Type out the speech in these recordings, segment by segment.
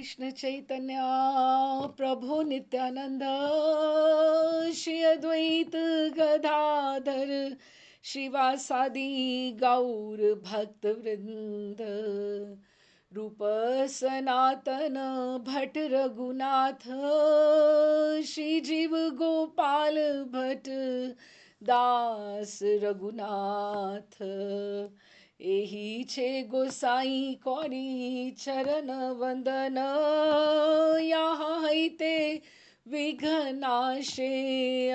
कृष्ण चैतन्य प्रभु नित्यानंद श्री अद्वैत गदाधर श्रीवासादि गौर भक्त वृंद रूप सनातन भट्ट रघुनाथ श्री जीव गोपाल भट्ट दास रघुनाथ एही छे गोसाई कोरी चरण वंदन यहाँ हैते विघ्नाशे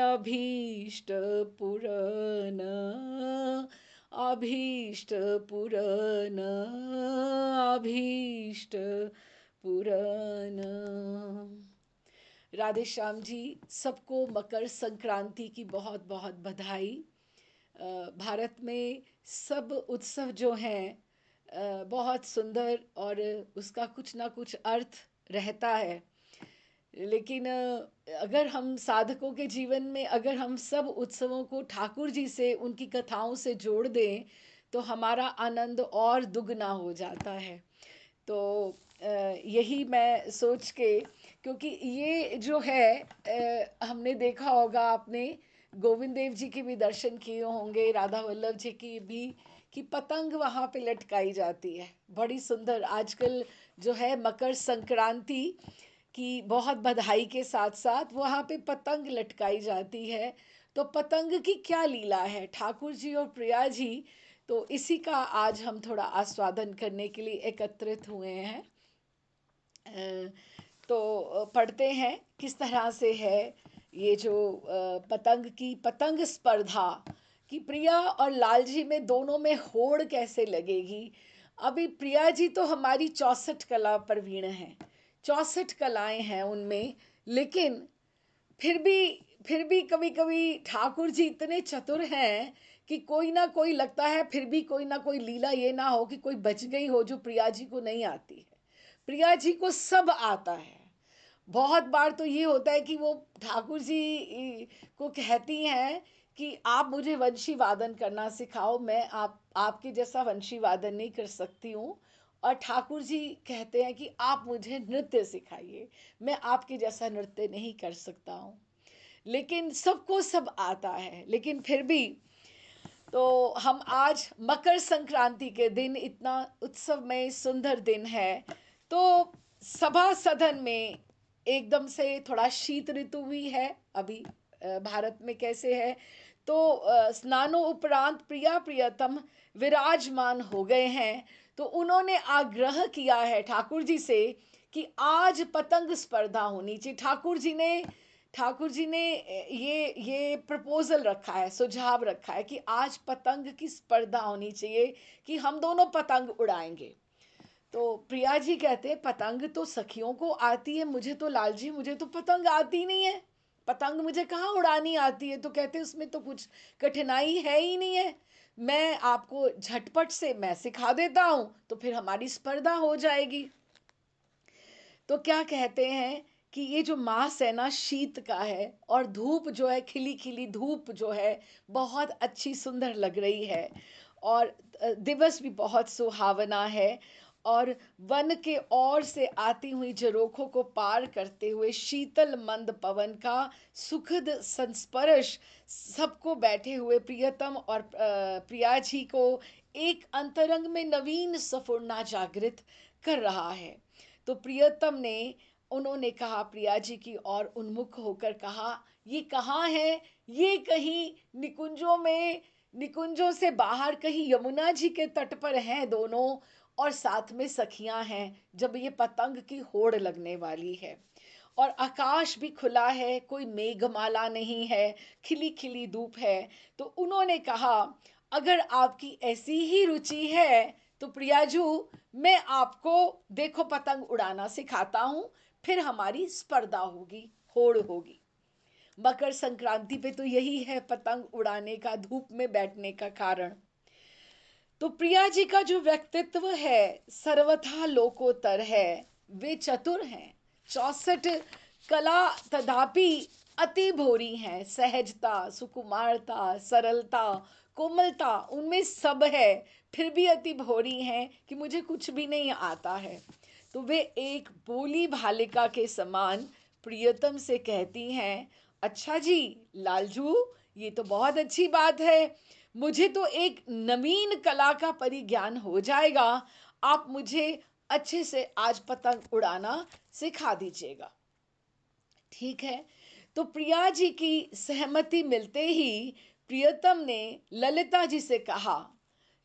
अभीष्ट पुरन अभीष्ट पुरन अभीष्ट पुरन। राधे श्याम जी, सबको मकर संक्रांति की बहुत बहुत बधाई। भारत में सब उत्सव जो हैं बहुत सुंदर और उसका कुछ ना कुछ अर्थ रहता है, लेकिन अगर हम साधकों के जीवन में अगर हम सब उत्सवों को ठाकुर जी से उनकी कथाओं से जोड़ दें तो हमारा आनंद और दुगना हो जाता है। तो यही मैं सोच के, क्योंकि ये जो है हमने देखा होगा, आपने गोविंद देव जी के भी दर्शन किए होंगे, राधा वल्लभ जी की भी, कि पतंग वहाँ पे लटकाई जाती है बड़ी सुंदर। आजकल जो है मकर संक्रांति की बहुत बधाई के साथ साथ वहाँ पे पतंग लटकाई जाती है। तो पतंग की क्या लीला है, ठाकुर जी और प्रिया जी, तो इसी का आज हम थोड़ा आस्वादन करने के लिए एकत्रित हुए हैं। तो पढ़ते हैं किस तरह से है ये जो पतंग स्पर्धा कि प्रिया और लाल जी में दोनों में होड़ कैसे लगेगी। अभी प्रिया जी तो हमारी 64 कला प्रवीण हैं, 64 कलाएं हैं उनमें, लेकिन फिर भी कभी कभी ठाकुर जी इतने चतुर हैं कि कोई ना कोई लगता है, फिर भी कोई ना कोई लीला ये ना हो कि कोई बच गई हो जो प्रिया जी को नहीं आती है। प्रिया जी को सब आता है। बहुत बार तो ये होता है कि वो ठाकुर जी को कहती हैं कि आप मुझे वंशी वादन करना सिखाओ, मैं आपके जैसा वंशी वादन नहीं कर सकती हूँ। और ठाकुर जी कहते हैं कि आप मुझे नृत्य सिखाइए, मैं आपके जैसा नृत्य नहीं कर सकता हूँ। लेकिन सबको सब आता है, लेकिन फिर भी तो हम आज मकर संक्रांति के दिन, इतना उत्सवमय सुंदर दिन है, तो सभा सदन में एकदम से थोड़ा शीत ऋतु भी है अभी भारत में कैसे है, तो स्नानों उपरांत प्रिया प्रियतम विराजमान हो गए हैं। तो उन्होंने आग्रह किया है ठाकुर जी से कि आज पतंग स्पर्धा होनी चाहिए। ठाकुर जी ने ये प्रपोजल रखा है, सुझाव रखा है कि आज पतंग की स्पर्धा होनी चाहिए कि हम दोनों पतंग उड़ाएंगे। तो प्रिया जी कहते हैं पतंग तो सखियों को आती है, मुझे तो लाल जी मुझे तो पतंग आती नहीं है, पतंग मुझे कहाँ उड़ानी आती है। तो कहते हैं उसमें तो कुछ कठिनाई है ही नहीं है, मैं आपको झटपट से मैं सिखा देता हूँ, तो फिर हमारी स्पर्धा हो जाएगी। तो क्या कहते हैं कि ये जो मास है ना शीत का है, और धूप जो है खिली खिली धूप जो है बहुत अच्छी सुंदर लग रही है, और दिवस भी बहुत सुहावना है, और वन के ओर से आती हुई झरोखों को पार करते हुए शीतल मंद पवन का सुखद संस्पर्श सबको बैठे हुए प्रियतम और प्रिया जी को एक अंतरंग में नवीन सफुरना जागृत कर रहा है। तो प्रियतम ने उन्होंने कहा, प्रिया जी की ओर उन्मुख होकर कहा, ये कहाँ है, ये कहीं निकुंजों में, निकुंजों से बाहर कहीं यमुना जी के तट पर हैं दोनों, और साथ में सखियां हैं, जब ये पतंग की होड़ लगने वाली है और आकाश भी खुला है, कोई मेघमाला नहीं है, खिली खिली धूप है। तो उन्होंने कहा, अगर आपकी ऐसी ही रुचि है तो प्रियाजू, मैं आपको देखो पतंग उड़ाना सिखाता हूं, फिर हमारी स्पर्धा होगी, होड़ होगी। मकर संक्रांति पे तो यही है पतंग उड़ाने का, धूप में बैठने का कारण। तो प्रिया जी का जो व्यक्तित्व है सर्वथा लोकोत्तर है, वे चतुर हैं, 64 कला तथापि अति भोरी हैं, सहजता सुकुमारता सरलता कोमलता उनमें सब है, फिर भी अति भोरी हैं कि मुझे कुछ भी नहीं आता है। तो वे एक बोली बालिका के समान प्रियतम से कहती हैं, अच्छा जी लालजू, ये तो बहुत अच्छी बात है। मुझे तो एक नवीन कला का परिज्ञान हो जाएगा। आप मुझे अच्छे से आज पतंग उड़ाना सिखा दीजिएगा। ठीक है। तो प्रिया जी की सहमति मिलते ही प्रियतम ने ललिता जी से कहा,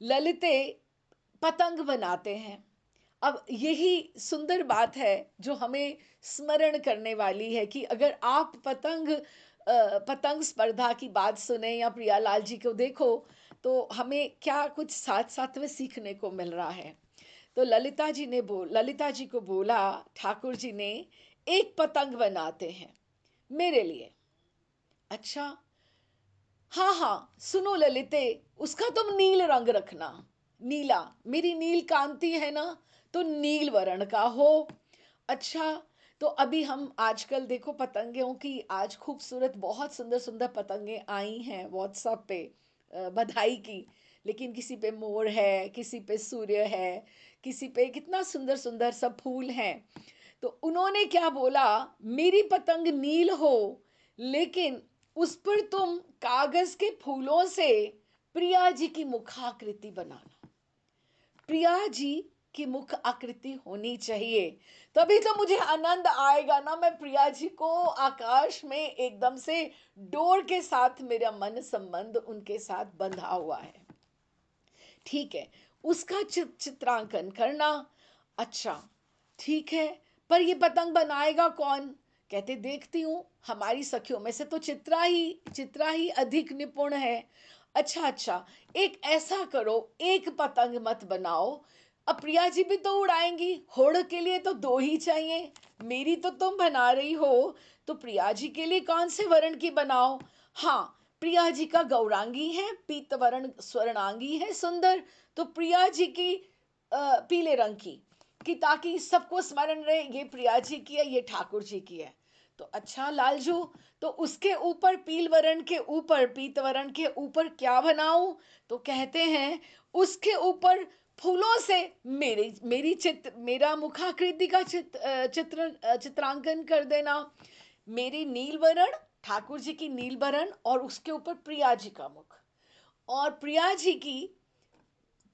ललिते पतंग बनाते हैं। अब यही सुंदर बात है जो हमें स्मरण करने वाली है कि अगर आप पतंग स्पर्धा की बात सुने या प्रियालाल जी को देखो, तो हमें क्या कुछ साथ साथ में सीखने को मिल रहा है। तो ललिता जी को बोला ठाकुर जी ने, एक पतंग बनाते हैं मेरे लिए। अच्छा, हाँ हाँ, सुनो ललिते, उसका तुम नील रंग रखना। नीला, मेरी नील कांति है ना, तो नील वर्ण का हो। अच्छा, तो अभी हम आजकल देखो पतंगों की आज खूबसूरत बहुत सुंदर सुंदर पतंगे आई हैं व्हाट्सएप पे, बधाई की। लेकिन किसी पे मोर है, किसी पे सूर्य है, किसी पे कितना सुंदर सुंदर सब फूल हैं। तो उन्होंने क्या बोला, मेरी पतंग नील हो, लेकिन उस पर तुम कागज के फूलों से प्रिया जी की मुखाकृति बनाना। प्रिया जी की मुख आकृति होनी चाहिए, तभी तो मुझे आनंद आएगा ना। मैं प्रिया जी को आकाश में एकदम से डोर के साथ, मेरा मन संबंध उनके साथ बंधा हुआ है। ठीक है, उसका चित्रांकन करना। अच्छा, ठीक है, पर ये पतंग बनाएगा कौन? कहते देखती हूँ हमारी सखियों में से तो चित्रा ही अधिक निपुण है। अच्छा अच्छा, एक ऐसा करो, एक पतंग मत बनाओ। अब प्रिया जी भी तो उड़ाएंगी, होड़ के लिए तो दो ही चाहिए। मेरी तो तुम बना रही हो, तो प्रिया जी के लिए कौन से वर्ण की बनाओ? हाँ, प्रिया जी का गौरांगी है, पीतवर्ण स्वर्णांगी है सुंदर, तो प्रिया जी की पीले रंग की, कि ताकि सबको स्मरण रहे ये प्रिया जी की है, ये ठाकुर जी की है। तो अच्छा लालजू, तो उसके ऊपर पीलवरण के ऊपर, पीतवरण के ऊपर क्या बनाऊं? तो कहते हैं उसके ऊपर फूलों से मेरा मुखाकृति का चित्रांकन कर देना। मेरी नीलवरण, ठाकुर जी की नीलवरण, और उसके ऊपर प्रिया जी का मुख, और प्रिया जी की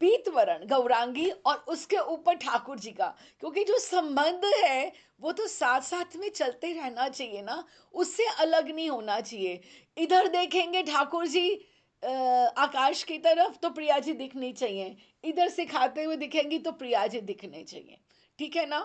पीतवरण गौरांगी, और उसके ऊपर ठाकुर जी का। क्योंकि जो संबंध है वो तो साथ साथ में चलते रहना चाहिए ना, उससे अलग नहीं होना चाहिए। इधर देखेंगे ठाकुर जी आकाश की तरफ, तो प्रिया जी दिखनी चाहिए। इधर से खाते हुए दिखेंगी तो प्रिया जी दिखने चाहिए। ठीक है ना?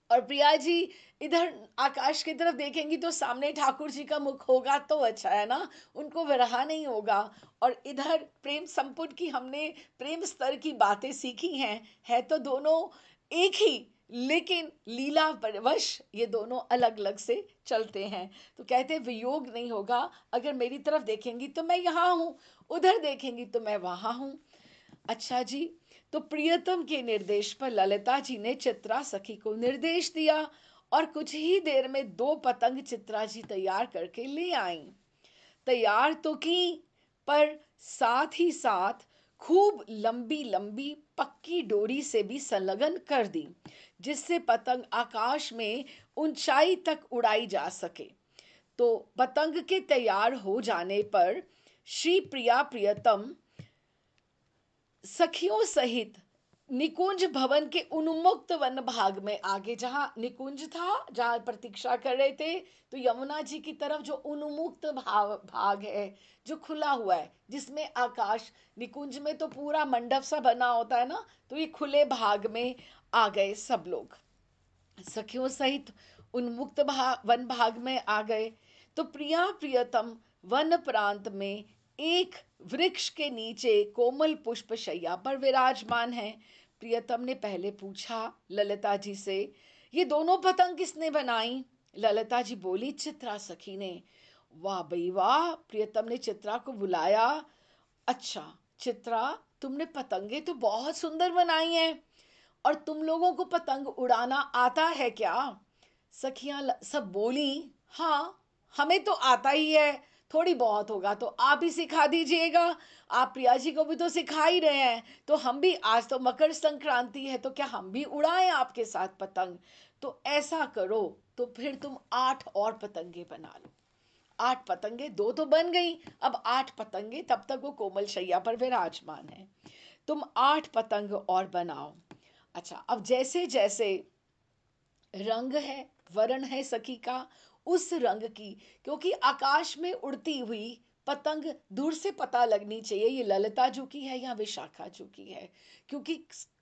और प्रिया जी इधर आकाश की तरफ देखेंगी तो सामने ठाकुर जी का मुख होगा, तो अच्छा है ना, उनको विरह नहीं होगा। और इधर प्रेम संपुट की हमने प्रेम स्तर की बातें सीखी हैं, है तो दोनों एक ही, लेकिन लीला परवश ये दोनों अलग अलग से चलते हैं। तो कहते हैं वियोग नहीं होगा। अगर मेरी तरफ देखेंगी तो मैं यहाँ हूँ, उधर देखेंगी तो मैं वहाँ हूँ। अच्छा जी, तो प्रियतम के निर्देश पर ललिता जी ने चित्रा सखी को निर्देश दिया, और कुछ ही देर में दो पतंग चित्रा जी तैयार करके ले आईं। तैयार तो की, पर साथ ही साथ खूब लंबी लंबी पक्की डोरी से भी संलग्न कर दी, जिससे पतंग आकाश में ऊंचाई तक उड़ाई जा सके। तो पतंग के तैयार हो जाने पर श्री प्रिया प्रियतम सखियों सहित निकुंज भवन के उन्मुक्त वन भाग में आगे, जहां निकुंज था, जहां प्रतीक्षा कर रहे थे, तो यमुना जी की तरफ जो उन्मुक्त भाग है, जो खुला हुआ है, जिसमें आकाश, निकुंज में तो पूरा मंडप सा बना होता है ना, तो ये खुले भाग में आ गए सब लोग सखियों सहित, वन भाग में आ गए। तो प्रिया प्रियतम वन प्रांत में एक वृक्ष के नीचे कोमल पुष्प शैया पर विराजमान है। प्रियतम ने पहले पूछा ललिता जी से, ये दोनों पतंग किसने बनाई? ललिता जी बोली, चित्रा सखी ने। वाह भाई वाह, प्रियतम ने चित्रा को बुलाया। अच्छा चित्रा, तुमने पतंगे तो बहुत सुंदर बनाई हैं, और तुम लोगों को पतंग उड़ाना आता है क्या? सखियां सब बोली, हाँ हमें तो आता ही है। थोड़ी बहुत होगा तो आप ही सिखा दीजिएगा, आप प्रिया जी को भी तो सिखा ही रहे हैं, तो हम भी, आज तो मकर संक्रांति है तो क्या हम भी उड़ाएं आपके साथ पतंग? तो ऐसा करो, तो फिर तुम 8 और पतंगे बना लो। 8 पतंगे, 2 तो बन गई, अब 8 पतंगे, तब तक वो कोमल शैया पर विराजमान है। तुम 8 पतंग और बनाओ। अच्छा, अब जैसे जैसे रंग है, वर्ण है सखी का, उस रंग की, क्योंकि आकाश में उड़ती हुई पतंग दूर से पता लगनी चाहिए ये ललिता जू की है या विशाखा जू की है, क्योंकि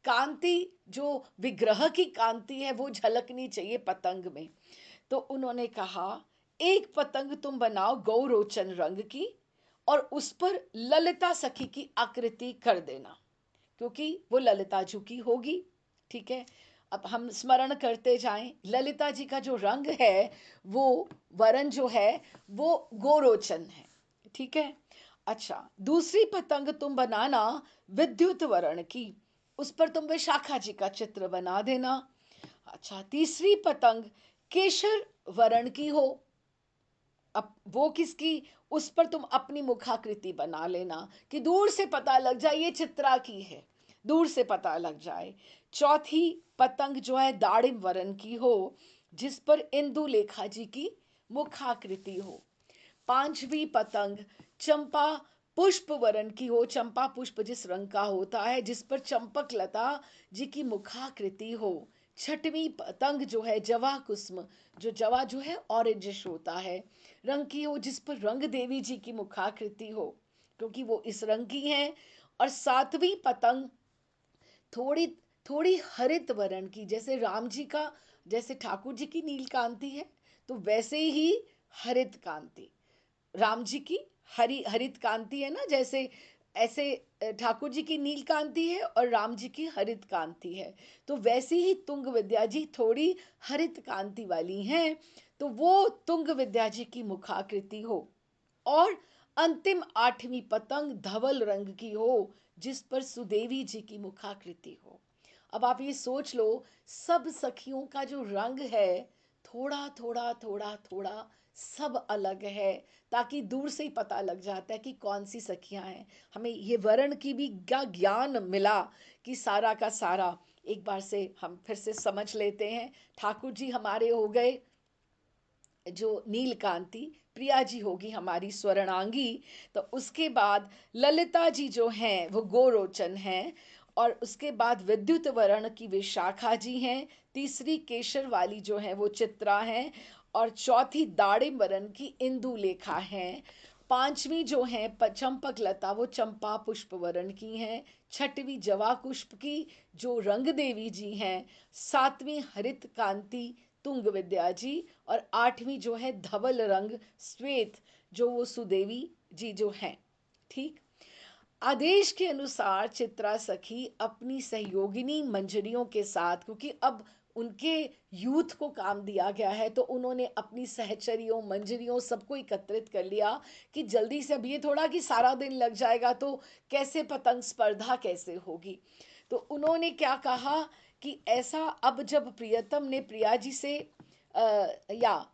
कांति, जो विग्रह की कांति है वो झलकनी चाहिए पतंग में। तो उन्होंने कहा, एक पतंग तुम बनाओ गौरोचन रंग की, और उस पर ललिता सखी की आकृति कर देना, क्योंकि वो ललिता जी की होगी। ठीक है, अब हम स्मरण करते जाएं, ललिता जी का जो रंग है, वो वरण जो है वो गोरोचन है। ठीक है। अच्छा, दूसरी पतंग तुम बनाना विद्युत वर्ण की, उस पर तुम विशाखा जी का चित्र बना देना। अच्छा, तीसरी पतंग केशर वर्ण की हो, अब वो किसकी, उस पर तुम अपनी मुखाकृति बना लेना कि दूर से पता लग जाए ये चित्रा की है, दूर से पता लग जाए। चौथी पतंग जो है दाड़िम वरण की हो, जिस पर इंदु लेखा जी की मुखाकृति हो। पांचवी पतंग चंपा पुष्प वरण की हो, चंपा पुष्प जिस रंग का होता है, जिस पर चंपक लता जी की मुखाकृति हो। छठवीं पतंग जो है जवा कुसुम, जो जवा जो है ऑरेंजिश होता है रंग की हो, जिस पर रंग देवी जी की मुखाकृति हो, क्योंकि वो इस रंग की हैं। और सातवीं पतंग थोड़ी थोड़ी हरित वर्ण की, जैसे राम जी का, जैसे ठाकुर जी की नीलकांति है, तो वैसे ही हरित कांति राम जी की, हरित कांति है ना, जैसे ऐसे ठाकुर जी की नील कांति है और राम जी की हरित कांति है, तो वैसे ही तुंग विद्या जी थोड़ी हरित कांति वाली हैं, तो वो तुंग विद्या जी की मुखाकृति हो। और अंतिम आठवीं पतंग धवल रंग की हो, जिस पर सुदेवी जी की मुखाकृति हो। अब आप ये सोच लो, सब सखियों का जो रंग है, थोड़ा थोड़ा थोड़ा थोड़ा सब अलग है, ताकि दूर से ही पता लग जाता है कि कौन सी सखियां हैं। हमें ये वर्ण की भी क्या ज्ञान मिला कि सारा का सारा एक बार से हम फिर से समझ लेते हैं। ठाकुर जी हमारे हो गए जो नीलकांति, प्रिया जी होगी हमारी स्वर्णांगी, तो उसके बाद ललिता जी जो हैं वो गोरोचन हैं, और उसके बाद विद्युत वर्ण की विशाखा जी हैं, तीसरी केशर वाली जो है वो चित्रा हैं, और चौथी दाड़िम वर्ण की इंदु लेखा हैं। पांचवी जो है चंपक लता, वो चंपा पुष्प वर्ण की हैं। छठवीं जवा पुष्प की, जो रंग देवी जी हैं। सातवीं हरित कांति तुंग विद्या जी, और आठवीं जो है धवल रंग श्वेत, जो वो सुदेवी जी जो हैं। ठीक। आदेश के अनुसार चित्रा सखी अपनी सहयोगिनी मंजरियों के साथ, क्योंकि अब उनके यूथ को काम दिया गया है, तो उन्होंने अपनी सहचरियों मंजरियों सबको एकत्रित कर लिया कि जल्दी से, अब ये थोड़ा कि सारा दिन लग जाएगा तो कैसे पतंग स्पर्धा कैसे होगी। तो उन्होंने क्या कहा कि ऐसा, अब जब प्रियतम ने प्रिया जी से या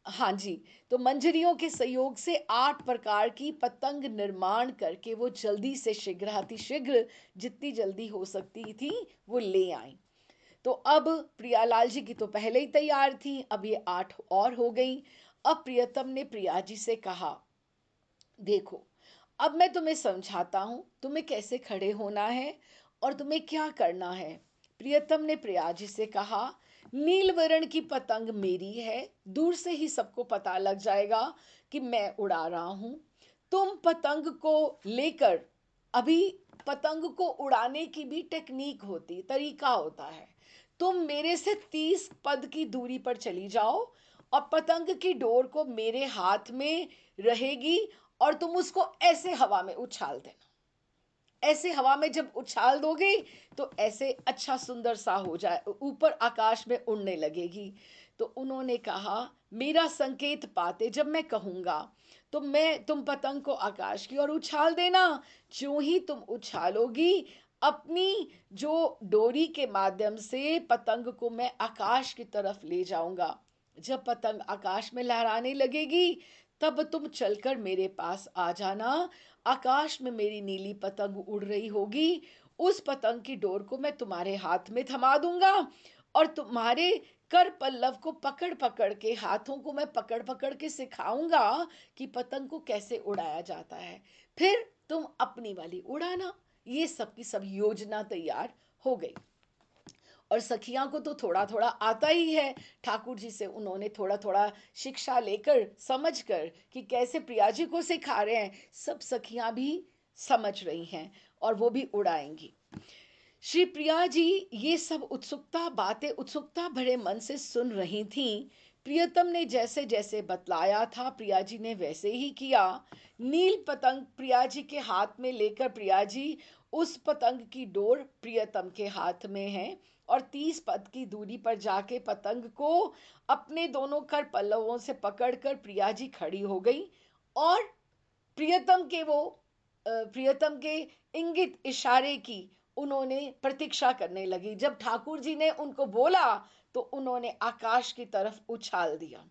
हाँ जी, तो मंजरियों के सहयोग से 8 प्रकार की पतंग निर्माण करके वो जल्दी से, शीघ्र जितनी जल्दी हो सकती थी वो ले आई। तो अब प्रियालाल जी की तो पहले ही तैयार थी, अब ये 8 और हो गई। अब प्रियतम ने प्रिया जी से कहा, देखो, अब मैं तुम्हें समझाता हूँ तुम्हें कैसे खड़े होना है और तुम्हें क्या करना है। प्रियतम ने प्रिया जी से कहा, नील वर्ण की पतंग मेरी है, दूर से ही सबको पता लग जाएगा कि मैं उड़ा रहा हूं। तुम पतंग को लेकर, अभी पतंग को उड़ाने की भी टेक्निक होती, तरीका होता है। तुम मेरे से 30 पद की दूरी पर चली जाओ, और पतंग की डोर को मेरे हाथ में रहेगी, और तुम उसको ऐसे हवा में उछाल देना। ऐसे हवा में जब उछाल दोगे तो ऐसे अच्छा सुंदर सा हो जाए, ऊपर आकाश में उड़ने लगेगी। तो उन्होंने कहा, मेरा संकेत पाते जब मैं कहूंगा तो तुम पतंग को आकाश की ओर उछाल देना। जो ही तुम उछालोगी, अपनी जो डोरी के माध्यम से पतंग को मैं आकाश की तरफ ले जाऊंगा। जब पतंग आकाश में लहराने लगेगी तब तुम चलकर मेरे पास आ जाना। आकाश में मेरी नीली पतंग उड़ रही होगी, उस पतंग की डोर को मैं तुम्हारे हाथ में थमा दूंगा और तुम्हारे कर पल्लव को पकड़ पकड़ के, हाथों को मैं पकड़ पकड़ के सिखाऊंगा कि पतंग को कैसे उड़ाया जाता है। फिर तुम अपनी वाली उड़ाना। ये सब की सब योजना तैयार हो गई और सखियां को तो थोड़ा थोड़ा आता ही है। ठाकुर जी से उन्होंने थोड़ा थोड़ा शिक्षा लेकर, समझ कर कि कैसे प्रिया जी को सिखा रहे हैं, सब सखियां भी समझ रही हैं और वो भी उड़ाएंगी। श्री प्रिया जी ये सब उत्सुकता बातें उत्सुकता भरे मन से सुन रही थीं। प्रियतम ने जैसे जैसे बतलाया था प्रिया जी ने वैसे ही किया। नील पतंग प्रिया जी के हाथ में लेकर प्रिया जी, उस पतंग की डोर प्रियतम के हाथ में है और 30 पद की दूरी पर जाके पतंग को अपने दोनों कर पल्लवों से पकड़कर प्रिया जी खड़ी हो गई और प्रियतम के वो प्रियतम के इंगित इशारे की उन्होंने प्रतीक्षा करने लगी। जब ठाकुर जी ने उनको बोला तो उन्होंने आकाश की तरफ उछाल दिया।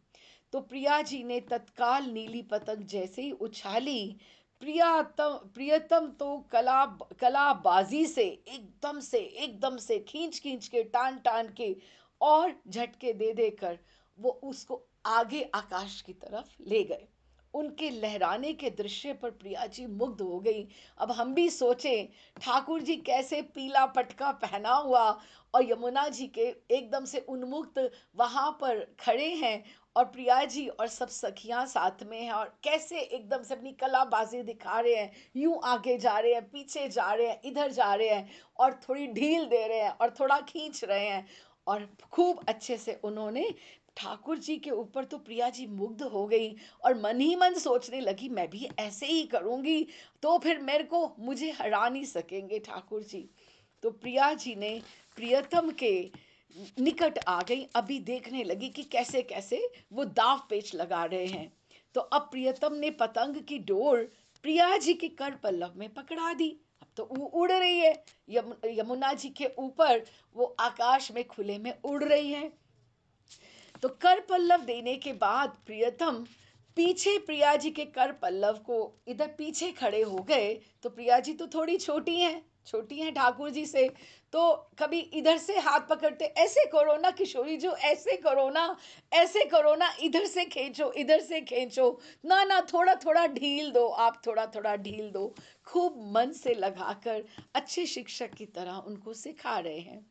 तो प्रिया जी ने तत्काल नीली पतंग जैसे ही उछाली, प्रियतम तो कलाबाजी से एकदम से खींच खींच के, टान टान के और झटके दे देकर वो उसको आगे आकाश की तरफ ले गए। उनके लहराने के दृश्य पर प्रिया जी मुग्ध हो गई। अब हम भी सोचें, ठाकुर जी कैसे पीला पटका पहना हुआ और यमुना जी के एकदम से उन्मुक्त वहां पर खड़े हैं और प्रिया जी और सब सखियां साथ में हैं और कैसे एकदम से अपनी कलाबाजी दिखा रहे हैं। यूं आगे जा रहे हैं, पीछे जा रहे हैं, इधर जा रहे हैं और थोड़ी ढील दे रहे हैं और थोड़ा खींच रहे हैं और खूब अच्छे से उन्होंने, ठाकुर जी के ऊपर तो प्रिया जी मुग्ध हो गई और मन ही मन सोचने लगी मैं भी ऐसे ही करूंगी तो फिर मुझे हरा नहीं सकेंगे ठाकुर जी। तो प्रिया जी ने प्रियतम के निकट आ गई, अभी देखने लगी कि कैसे कैसे वो दाव पेच लगा रहे हैं। तो अब प्रियतम ने पतंग की डोर प्रिया जी के कर पल्लव में पकड़ा दी। अब तो वो उड़ रही है, यमुना जी के ऊपर वो आकाश में खुले में उड़ रही है। तो कर पल्लव देने के बाद प्रियतम पीछे प्रिया जी के कर पल्लव को इधर पीछे खड़े हो गए। तो प्रिया जी तो थोड़ी छोटी हैं ठाकुर जी से, तो कभी इधर से हाथ पकड़ते, ऐसे करो ना किशोरी जो, ऐसे करो ना, ऐसे करो ना, इधर से खींचो, इधर से खींचो, ना ना थोड़ा थोड़ा ढील दो, आप थोड़ा थोड़ा ढील दो। खूब मन से लगाकर अच्छे शिक्षक की तरह उनको सिखा रहे हैं।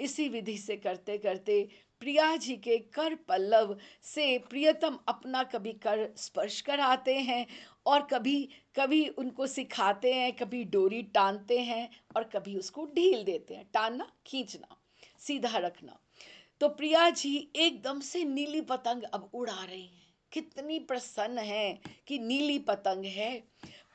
इसी विधि से करते करते प्रिया जी के कर पल्लव से प्रियतम अपना कभी कर स्पर्श कराते हैं और कभी कभी उनको सिखाते हैं, कभी डोरी टानते हैं और कभी उसको ढील देते हैं, टानना खींचना सीधा रखना। तो प्रिया जी एकदम से नीली पतंग अब उड़ा रही हैं, कितनी प्रसन्न है कि नीली पतंग है।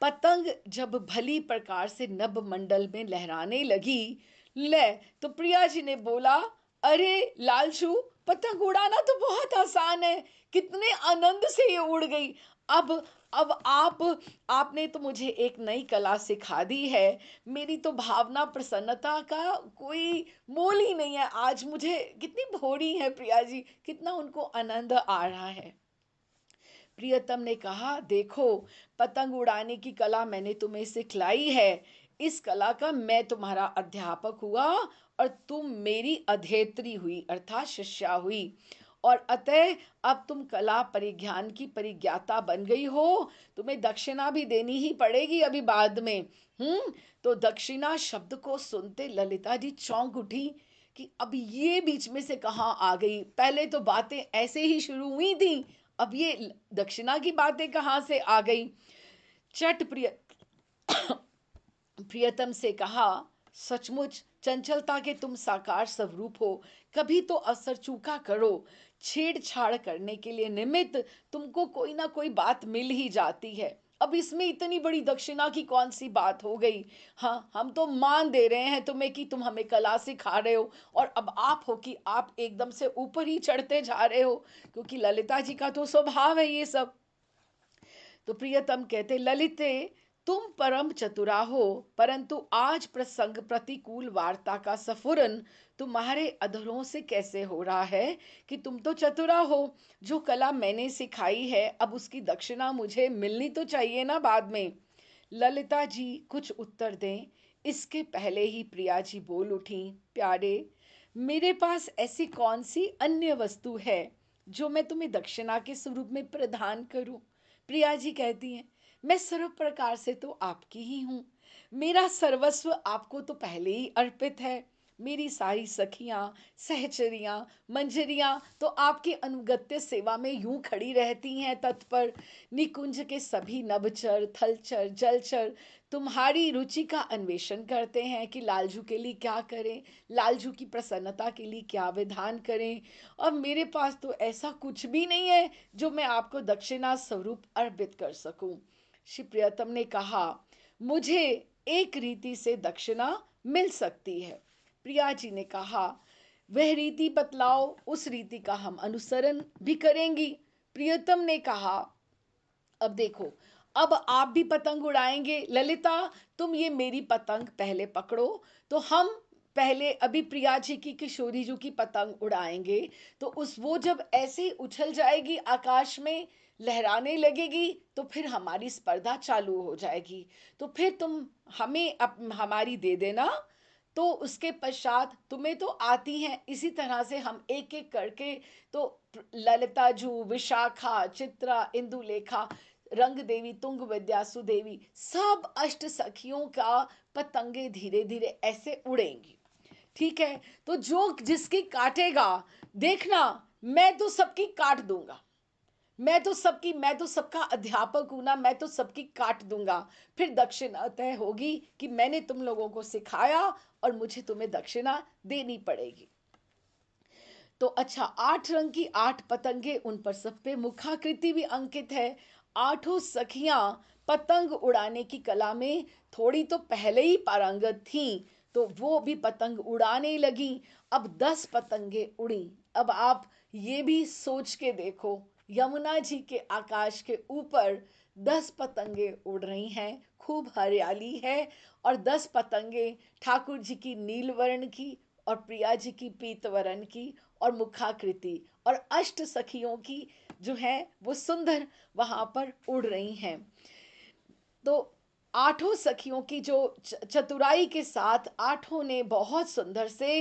पतंग जब भली प्रकार से नभ मंडल में लहराने लगी, ले, तो प्रिया जी ने बोला, अरे लालचू, पतंग उड़ाना तो बहुत आसान है, कितने आनंद से ये उड़ गई। अब अब आपने तो मुझे एक नई कला सिखा दी है, मेरी तो भावना प्रसन्नता का कोई मोल ही नहीं है। आज मुझे कितनी भोरी है प्रिया जी, कितना उनको आनंद आ रहा है। प्रियतम ने कहा, देखो, पतंग उड़ाने की कला मैंने तुम्हें सिखलाई है, इस कला का मैं तुम्हारा अध्यापक हुआ और तुम मेरी अध्येत्री हुई अर्थात शिष्या हुई और अतः अब तुम कला परिज्ञान की परिज्ञाता बन गई हो। तुम्हें दक्षिणा भी देनी ही पड़ेगी अभी बाद में। तो दक्षिणा शब्द को सुनते ललिता जी चौंक उठी कि अब ये बीच में से कहाँ आ गई। पहले तो बातें ऐसे ही शुरू हुई थी, अब ये दक्षिणा की बातें कहाँ से आ गई। चट प्रियतम से कहा, सचमुच चंचलता के तुम साकार स्वरूप हो, कभी तो अवसर चूका करो, छेड़छाड़ करने के लिए निमित्त तुमको कोई ना कोई बात मिल ही जाती है। अब इसमें इतनी बड़ी दक्षिणा की कौन सी बात हो गई। हाँ, हम तो मान दे रहे हैं तुम्हें कि तुम हमें कला सिखा रहे हो और अब आप हो कि आप एकदम से ऊपर ही चढ़ते जा रहे हो, क्योंकि ललिता जी का तो स्वभाव है ये सब। तो प्रियतम कहते, ललिते, तुम परम चतुरा हो, परंतु आज प्रसंग प्रतिकूल वार्ता का सफुरन तुम्हारे अधरों से कैसे हो रहा है कि तुम तो चतुरा हो। जो कला मैंने सिखाई है, अब उसकी दक्षिणा मुझे मिलनी तो चाहिए ना बाद में। ललिता जी कुछ उत्तर दें इसके पहले ही प्रिया जी बोल उठी, प्यारे, मेरे पास ऐसी कौन सी अन्य वस्तु है जो मैं तुम्हें दक्षिणा के स्वरूप में प्रदान करूं। प्रिया जी कहती हैं, मैं सर्व प्रकार से तो आपकी ही हूँ, मेरा सर्वस्व आपको तो पहले ही अर्पित है। मेरी सारी सखियां, सहचरियां, मंजरियां तो आपकी अनुगत्य सेवा में यूं खड़ी रहती हैं तत्पर। निकुंज के सभी नभचर, थलचर, जलचर तुम्हारी रुचि का अन्वेषण करते हैं कि लालजू के लिए क्या करें, लालजू की प्रसन्नता के लिए क्या विधान करें। और मेरे पास तो ऐसा कुछ भी नहीं है जो मैं आपको दक्षिणा स्वरूप अर्पित कर सकूं। श्री प्रियतम ने कहा, मुझे एक रीति से दक्षिणा मिल सकती है। प्रिया जी ने कहा, वह रीति बतलाओ, उस रीति का हम अनुसरण भी करेंगी। प्रियतम ने कहा, अब देखो, अब आप भी पतंग उड़ाएंगे। ललिता, तुम ये मेरी पतंग पहले पकड़ो, तो हम पहले अभी प्रिया जी की, किशोरी जी की पतंग उड़ाएंगे। तो उस वो जब ऐसे ही उछल जाएगी आकाश में, लहराने लगेगी, तो फिर हमारी स्पर्धा चालू हो जाएगी। तो फिर तुम हमें हमारी दे देना। तो उसके पश्चात तुम्हें तो आती हैं, इसी तरह से हम एक एक करके, तो ललिता जू, विशाखा, चित्रा, इंदुलेखा, रंग देवी, तुंग विद्या, सुदेवी, सब अष्ट सखियों का पतंगे धीरे धीरे ऐसे उड़ेंगी। ठीक है, तो जो जिसकी काटेगा, देखना, मैं तो सबकी काट दूंगा। मैं तो सबका अध्यापक हूं ना, मैं तो सबकी काट दूंगा। फिर दक्षिणा तय होगी कि मैंने तुम लोगों को सिखाया और मुझे तुम्हें दक्षिणा देनी पड़ेगी। तो अच्छा, 8 रंग की 8 पतंगे, उन पर सब पे मुखाकृति भी अंकित है। आठों सखियां पतंग उड़ाने की कला में थोड़ी तो पहले ही पारंगत थीं, तो वो भी पतंग उड़ाने लगी। अब 10 पतंगे उड़ी। अब आप ये भी सोच के देखो, यमुना जी के आकाश के ऊपर 10 पतंगे उड़ रही हैं, खूब हरियाली है। और 10 पतंगे ठाकुर जी की नीलवर्ण की, और प्रिया जी की पीतवर्ण की, और मुखाकृति, और अष्ट सखियों की जो है वो सुंदर वहां पर उड़ रही हैं। तो आठों सखियों की जो चतुराई के साथ आठों ने बहुत सुंदरता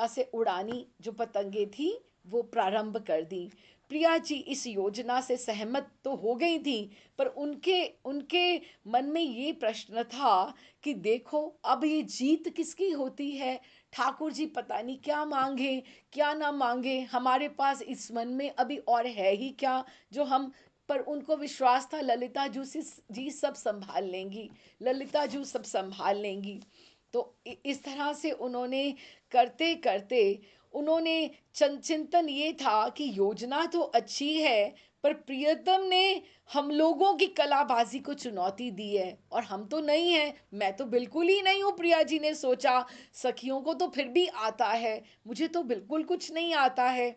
से उड़ानी जो पतंगे थी वो प्रारंभ कर दी। प्रिया जी इस योजना से सहमत तो हो गई थी, पर उनके उनके मन में ये प्रश्न था कि देखो, अब ये जीत किसकी होती है। ठाकुर जी पता नहीं क्या मांगे, क्या ना मांगे, हमारे पास इस मन में अभी और है ही क्या जो हम। पर उनको विश्वास था ललिता जी सब संभाल लेंगी, ललिता जी सब संभाल लेंगी। तो इस तरह से उन्होंने करते करते, उन्होंने चिंतन ये था कि योजना तो अच्छी है, पर प्रियतम ने हम लोगों की कलाबाजी को चुनौती दी है, और हम तो नहीं हैं, मैं तो बिल्कुल ही नहीं हूँ। प्रिया जी ने सोचा, सखियों को तो फिर भी आता है, मुझे तो बिल्कुल कुछ नहीं आता है।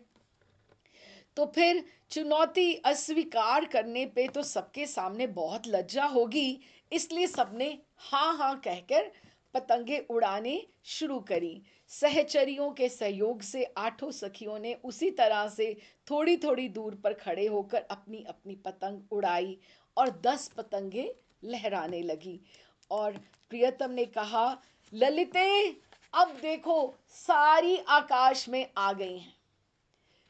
तो फिर चुनौती अस्वीकार करने पे तो सबके सामने बहुत लज्जा होगी, इसलिए सबने हाँ हाँ कहकर पतंगे उड़ाने शुरू करी। सहचरियों के सहयोग से आठों सखियों ने उसी तरह से थोड़ी थोड़ी दूर पर खड़े होकर अपनी अपनी पतंग उड़ाई, और 10 पतंगे लहराने लगी। और प्रियतम ने कहा, ललिते, अब देखो, सारी आकाश में आ गई हैं,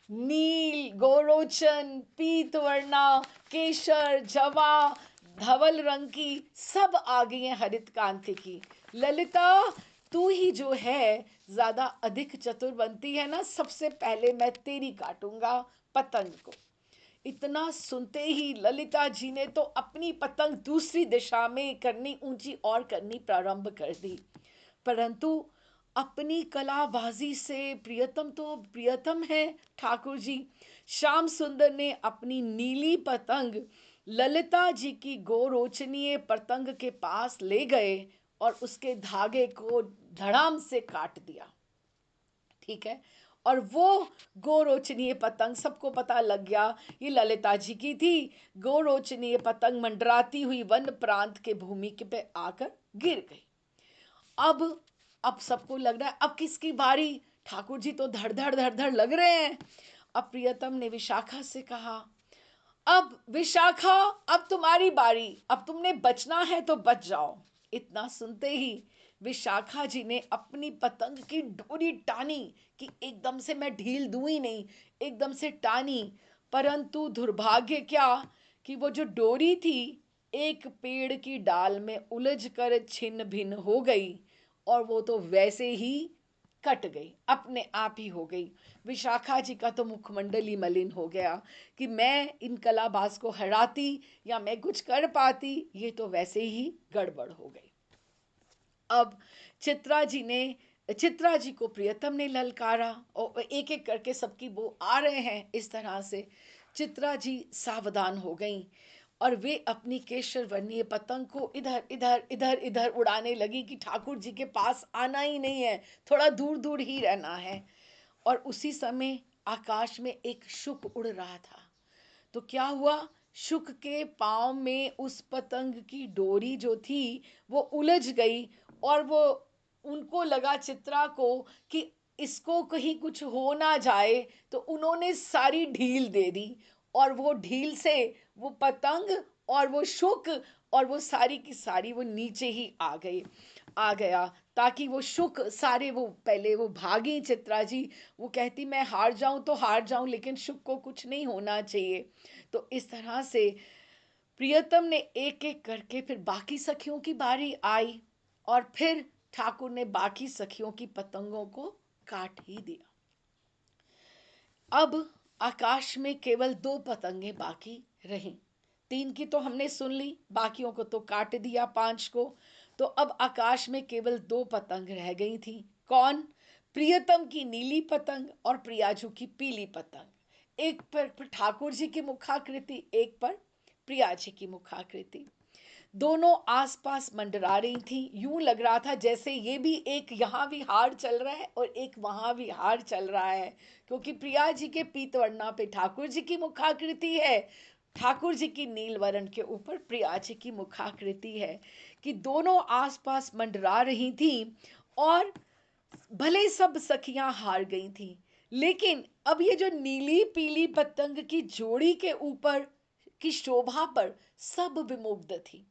नील, गोरोचन, पीतवर्णा, केशर, जवा, धवल रंग की सब आ गई हैं, हरित कांति की। ललिता, तू ही जो है ज्यादा अधिक चतुर बनती है ना, सबसे पहले मैं तेरी काटूंगा पतंग को। इतना सुनते ही ललिता जी ने तो अपनी पतंग दूसरी दिशा में करनी, ऊंची और करनी प्रारंभ कर दी। परंतु अपनी कलाबाजी से, प्रियतम तो प्रियतम है ठाकुर जी, श्याम सुंदर ने अपनी नीली पतंग ललिता जी की गोरोचनीय पतंग के पास ले गए और उसके धागे को धड़ाम से काट दिया। ठीक है, और वो गोरोचनीय पतंग, सबको पता लग गया ये ललिता जी की थी। गोरोचनीय पतंग मंडराती हुई वन प्रांत के भूमि के पे आकर गिर गई। अब अब सबको लग रहा है अब किसकी बारी, ठाकुर जी तो धड़ धड़ धड़ धड़ लग रहे हैं। अब प्रियतम ने विशाखा से कहा, अब विशाखा अब तुम्हारी बारी, अब तुमने बचना है तो बच जाओ। इतना सुनते ही विशाखा जी ने अपनी पतंग की डोरी टानी कि एकदम से मैं ढील दूं ही नहीं, एकदम से टानी। परंतु दुर्भाग्य क्या कि वो जो डोरी थी एक पेड़ की डाल में उलझ कर छिन्न भिन्न हो गई, और वो तो वैसे ही कट गई, अपने आप ही हो गई। विशाखा जी का तो मुखमंडल ही मलिन हो गया कि मैं इन कलाबाज को हराती या मैं कुछ कर पाती, ये तो वैसे ही गड़बड़ हो गई। अब चित्रा जी को प्रियतम ने ललकारा और एक एक करके सबकी वो आ रहे हैं। इस तरह से चित्रा जी सावधान हो गईं और वे अपनी केशर वर्णीय पतंग को इधर इधर इधर इधर उड़ाने लगी कि ठाकुर जी के पास आना ही नहीं है, थोड़ा दूर दूर ही रहना है। और उसी समय आकाश में एक शुक उड़ रहा था। तो क्या हुआ, शुक के पांव में उस पतंग की डोरी जो थी वो उलझ गई, और वो उनको लगा चित्रा को कि इसको कहीं कुछ हो ना जाए, तो उन्होंने सारी ढील दे दी। और वो ढील से वो पतंग और वो शुक और वो सारी की सारी वो नीचे ही आ गया, ताकि वो शुक सारे, वो पहले वो भागी चित्रा जी, वो कहती मैं हार जाऊं तो हार जाऊं लेकिन शुक को कुछ नहीं होना चाहिए। तो इस तरह से प्रियतम ने एक एक करके, फिर बाकी सखियों की बारी आई, और फिर ठाकुर ने बाकी सखियों की पतंगों को काट ही दिया। अब आकाश में केवल 2 पतंगे बाकी रहीं। 3 की तो हमने सुन ली, बाकियों को तो काट दिया 5 को। तो अब आकाश में केवल 2 पतंग रह गई थी। कौन? प्रियतम की नीली पतंग और प्रियाजू की पीली पतंग। एक पर ठाकुर जी की मुखाकृति, एक पर प्रिया जी की मुखाकृति। दोनों आसपास मंडरा रही थी। यूं लग रहा था जैसे ये भी एक यहाँ विहार चल रहा है और एक वहाँ विहार चल रहा है, क्योंकि प्रिया जी के पीतवर्णा पे ठाकुर जी की मुखाकृति है, ठाकुर जी की नीलवर्ण के ऊपर प्रिया जी की मुखाकृति है, कि दोनों आसपास मंडरा रही थी। और भले सब सखियां हार गई थी, लेकिन अब ये जो नीली पीली पतंग की जोड़ी के ऊपर की शोभा पर सब विमुग्ध थी।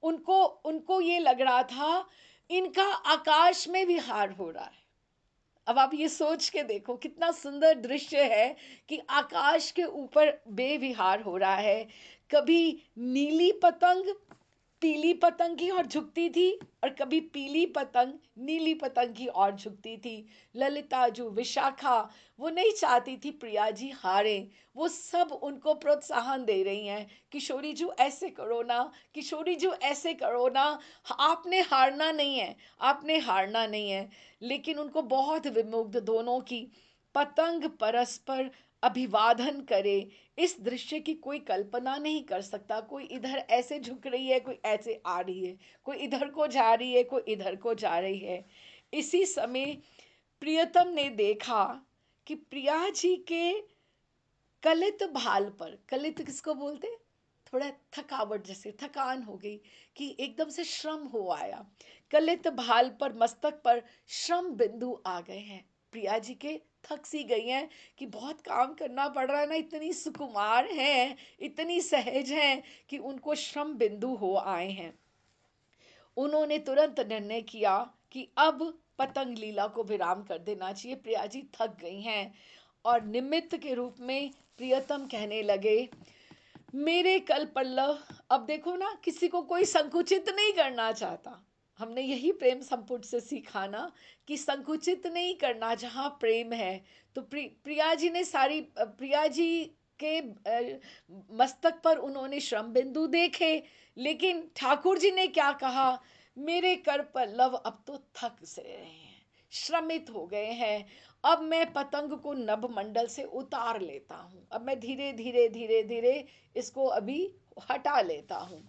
उनको उनको ये लग रहा था इनका आकाश में विहार हो रहा है। अब आप ये सोच के देखो कितना सुंदर दृश्य है कि आकाश के ऊपर बेविहार हो रहा है। कभी नीली पतंग पीली पतंग की ओर झुकती थी, और कभी पीली पतंग नीली पतंग की ओर झुकती थी। ललिता जो विशाखा, वो नहीं चाहती थी प्रिया जी हारे, वो सब उनको प्रोत्साहन दे रही हैं, किशोरी जी ऐसे करो ना, किशोरी जी ऐसे करो ना, आपने हारना नहीं है, आपने हारना नहीं है। लेकिन उनको बहुत विमुग्ध दोनों की पतंग परस्पर अभिवादन करे, इस दृश्य की कोई कल्पना नहीं कर सकता। कोई इधर ऐसे झुक रही है, कोई ऐसे आ रही है, कोई इधर को जा रही है, कोई इधर को जा रही है। इसी समय प्रियतम ने देखा कि प्रिया जी के कलित भाल पर, कलित किसको बोलते, थोड़ा थकावट जैसे थकान हो गई, कि एकदम से श्रम हो आया, कलित भाल पर मस्तक पर श्रम बिंदु आ गए हैं। प्रिया जी के थक सी गई हैं कि बहुत काम करना पड़ रहा है ना, इतनी सुकुमार हैं, इतनी सहज हैं कि उनको श्रम बिंदु हो आए हैं। उन्होंने तुरंत निर्णय किया कि अब पतंग लीला को विराम कर देना चाहिए, प्रिया जी थक गई हैं। और निमित्त के रूप में प्रियतम कहने लगे, मेरे कल पल्लव, अब देखो ना किसी को कोई संकुचित नहीं करना चाहता। हमने यही प्रेम संपुट से सीखा ना कि संकुचित नहीं करना, जहाँ प्रेम है। तो प्रिया जी ने सारी, प्रिया जी के मस्तक पर उन्होंने श्रम बिंदु देखे, लेकिन ठाकुर जी ने क्या कहा, मेरे कर पल्लव अब तो थक से रहे हैं, श्रमित हो गए हैं, अब मैं पतंग को नभ मंडल से उतार लेता हूँ, अब मैं धीरे धीरे धीरे धीरे इसको अभी हटा लेता हूँ।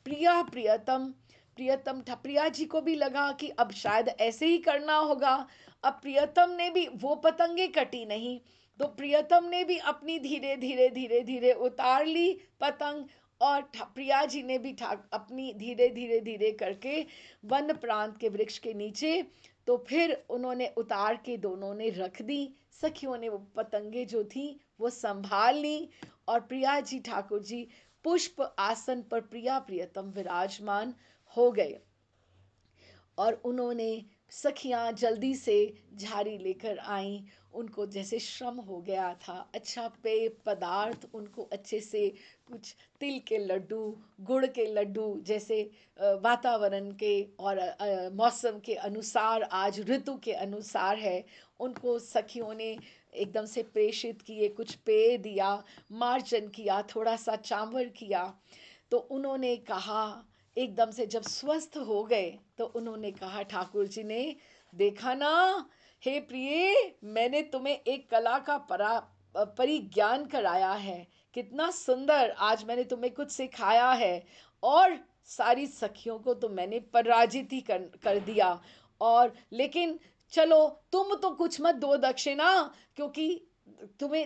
प्रिया प्रियतम प्रिया जी को भी लगा कि अब शायद ऐसे ही करना होगा। अब प्रियतम ने भी, वो पतंगे कटी नहीं, तो प्रियतम ने भी अपनी धीरे धीरे धीरे धीरे उतार ली पतंग, और प्रिया जी ने भी अपनी धीरे धीरे धीरे करके वन प्रांत के वृक्ष के नीचे, तो फिर उन्होंने उतार के दोनों ने रख दी। सखियों ने वो पतंगे जो थी वो संभाल ली, और प्रिया जी ठाकुर जी पुष्प आसन पर प्रिया प्रियतम विराजमान हो गए। और उन्होंने, सखियां जल्दी से झाड़ी लेकर आई, उनको जैसे श्रम हो गया था, अच्छा पेय पदार्थ उनको अच्छे से, कुछ तिल के लड्डू, गुड़ के लड्डू, जैसे वातावरण के और मौसम के अनुसार, आज ऋतु के अनुसार है, उनको सखियों ने एकदम से प्रेषित किए, कुछ पेय दिया, मार्जन किया, थोड़ा सा चांवर किया। तो उन्होंने कहा, एकदम से जब स्वस्थ हो गए, तो उन्होंने कहा, ठाकुर जी ने देखा ना, हे प्रिय, मैंने तुम्हें एक कला का परिज्ञान कराया है, कितना सुंदर, आज मैंने तुम्हें कुछ सिखाया है, और सारी सखियों को तो मैंने पराजित ही कर दिया। और लेकिन चलो, तुम तो कुछ मत दो दक्षिणा, क्योंकि तुम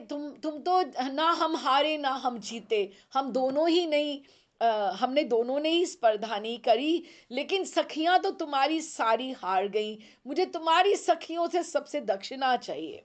तो, ना हम हारे ना हम जीते, हम दोनों ही नहीं, हमने दोनों ने ही स्पर्धा नहीं करी, लेकिन सखियां तो तुम्हारी सारी हार गई, मुझे तुम्हारी सखियों से सबसे दक्षिणा चाहिए।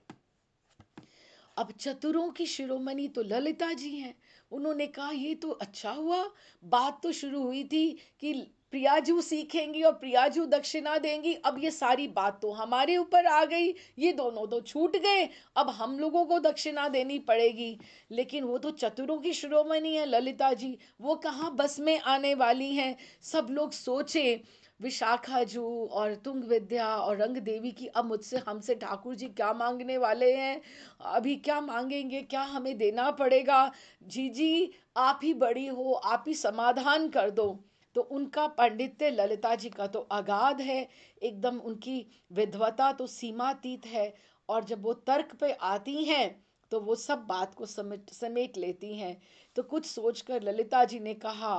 अब चतुरों की शिरोमणि तो ललिता जी हैं, उन्होंने कहा ये तो अच्छा हुआ, बात तो शुरू हुई थी कि प्रियाजू सीखेंगी और प्रियाजू दक्षिणा देंगी, अब ये सारी बात तो हमारे ऊपर आ गई, ये दोनों तो छूट गए, अब हम लोगों को दक्षिणा देनी पड़ेगी। लेकिन वो तो चतुरों की शिरोमणि है ललिता जी, वो कहाँ बस में आने वाली हैं। सब लोग सोचे, विशाखा जू और तुंग विद्या और रंग देवी की, अब मुझसे हमसे ठाकुर जी क्या मांगने वाले हैं, अभी क्या मांगेंगे, क्या हमें देना पड़ेगा, जी जी आप ही बड़ी हो, आप ही समाधान कर दो। तो उनका पांडित्य ललिता जी का तो अगाध है, एकदम उनकी विद्वता तो सीमातीत है, और जब वो तर्क पे आती हैं तो वो सब बात को समेट समेट लेती हैं। तो कुछ सोचकर ललिता जी ने कहा,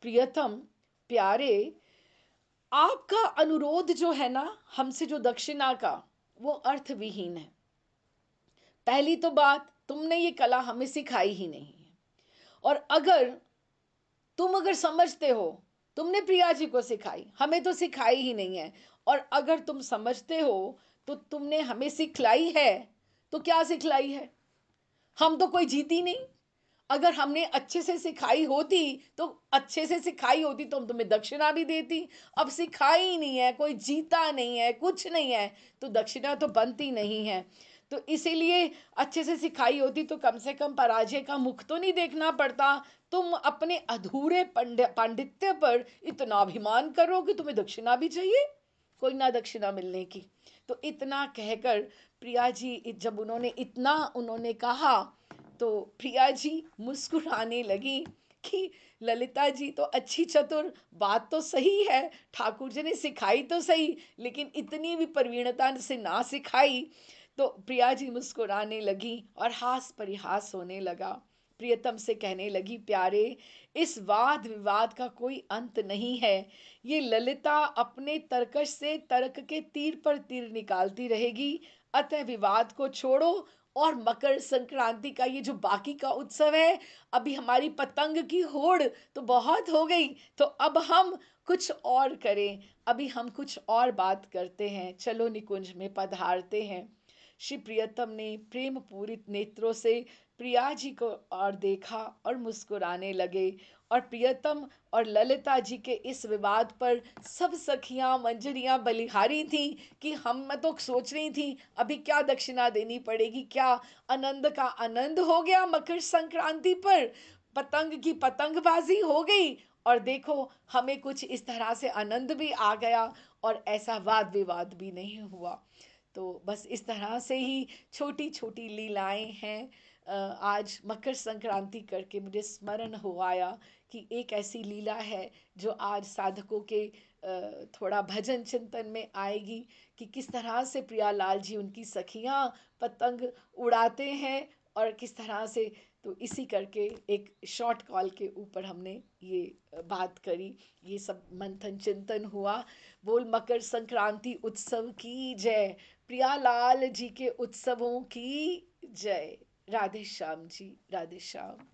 प्रियतम, प्यारे, आपका अनुरोध जो है ना हमसे, जो दक्षिणा का, वो अर्थ विहीन है। पहली तो बात, तुमने ये कला हमें सिखाई ही नहीं है, और अगर समझते हो, तुमने प्रिया जी को सिखाई, हमें तो सिखाई ही नहीं है, और अगर तुम समझते हो तो तुमने हमें सिखलाई है, तो क्या सिखलाई है, हम तो कोई जीती नहीं। अगर हमने अच्छे से सिखाई होती, तो अच्छे से सिखाई होती तो हम तुम्हें दक्षिणा भी देती। अब सिखाई ही नहीं है, कोई जीता नहीं है, कुछ नहीं है, तो दक्षिणा तो बनती नहीं है। तो इसीलिए अच्छे से सिखाई होती तो कम से कम पराजय का मुख तो नहीं देखना पड़ता। तुम अपने अधूरे पांडित्य पर इतना अभिमान करो कि तुम्हें दक्षिणा भी चाहिए, कोई ना दक्षिणा मिलने की। तो इतना कहकर प्रिया जी, जब उन्होंने कहा, तो प्रिया जी मुस्कुराने लगी कि ललिता जी तो अच्छी चतुर, बात तो सही है, ठाकुर जी ने सिखाई तो सही, लेकिन इतनी भी प्रवीणता से ना सिखाई। तो प्रिया जी मुस्कुराने लगी और हास परिहास होने लगा। प्रियतम से कहने लगी, प्यारे, इस वाद विवाद का कोई अंत नहीं है, ये ललिता अपने तर्कश से तर्क के तीर पर तीर निकालती रहेगी, अतः विवाद को छोड़ो, और मकर संक्रांति का ये जो बाकी का उत्सव है, अभी हमारी पतंग की होड़ तो बहुत हो गई, तो अब हम कुछ और करें, अभी हम कुछ और बात करते हैं, चलो निकुंज में पधारते हैं। श्री प्रियतम ने प्रेम पूरित नेत्रों से प्रिया जी को और देखा और मुस्कुराने लगे, और प्रियतम और ललिता जी के इस विवाद पर सब सखियां मंजरियां बलिहारी थीं कि मैं तो सोच रही थी अभी क्या दक्षिणा देनी पड़ेगी, क्या आनंद का आनंद हो गया, मकर संक्रांति पर पतंग की पतंगबाजी हो गई, और देखो हमें कुछ इस तरह से आनंद भी आ गया, और ऐसा वाद विवाद भी नहीं हुआ। तो बस इस तरह से ही छोटी छोटी लीलाएं हैं। आज मकर संक्रांति करके मुझे स्मरण हो आया कि एक ऐसी लीला है जो आज साधकों के थोड़ा भजन चिंतन में आएगी, कि किस तरह से प्रियालाल जी, उनकी सखियां पतंग उड़ाते हैं, और किस तरह से, तो इसी करके एक शॉर्ट कॉल के ऊपर हमने ये बात करी, ये सब मंथन चिंतन हुआ। बोल मकर संक्रांति उत्सव की जय, प्रियालाल जी के उत्सवों की जय। राधे श्याम जी, राधे श्याम।